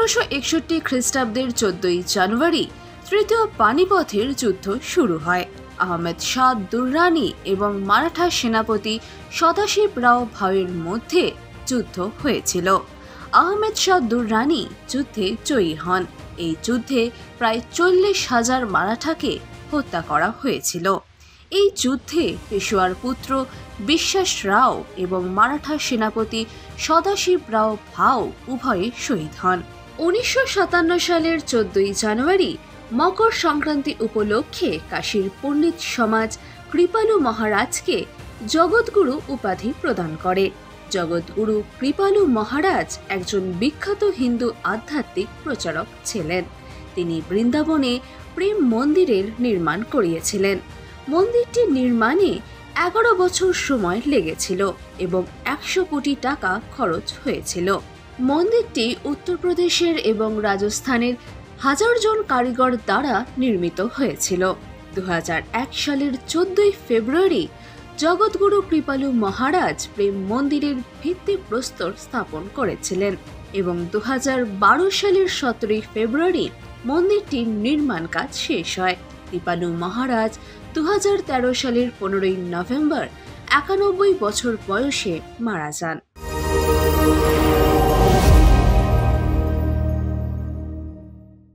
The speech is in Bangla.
1761 খ্রিস্টাব্দের 14ই জানুয়ারি তৃতীয় পানিপথের যুদ্ধ শুরু হয়। আহমেদ শাহ দুররানি এবং মারাঠা সেনাপতি সদাশিবরাও ভাউয়ের মধ্যে যুদ্ধ হয়েছিল। আহমেদ শাহ দুররানি যুদ্ধে জয়ী হন। এই যুদ্ধে প্রায় 40,000 মারাঠাকে হত্যা করা হয়েছিল। এই যুদ্ধে পেশোয়ার পুত্র বিশ্বাস রাও এবং মারাঠা সেনাপতি সদাশিবরাও ভাউ উভয়ে শহীদ হন। 1957 সালের 14ই জানুয়ারি মকর সংক্রান্তি উপলক্ষে কাশীর পণ্ডিত সমাজ কৃপালু মহারাজকে জগৎগুরু উপাধি প্রদান করে। জগৎগুরু কৃপালু মহারাজ একজন বিখ্যাত হিন্দু আধ্যাত্মিক প্রচারক ছিলেন। তিনি বৃন্দাবনে প্রেম মন্দিরের নির্মাণ করিয়েছিলেন। মন্দিরটি নির্মাণে 11 বছর সময় লেগেছিল এবং 100 কোটি টাকা খরচ হয়েছিল। মন্দিরটি উত্তরপ্রদেশের এবং রাজস্থানের 1000 জন কারিগর দ্বারা নির্মিত হয়েছিল। 2001 সালের 14ই ফেব্রুয়ারি জগৎগুরু কৃপালু মহারাজ প্রেম মন্দিরের ভিত্তিপ্রস্তর স্থাপন করেছিলেন এবং 2012 সালের 17ই ফেব্রুয়ারি মন্দিরটির নির্মাণ কাজ শেষ হয়। কৃপালু মহারাজ 2013 সালের 15ই নভেম্বর 91 বছর বয়সে মারা যান।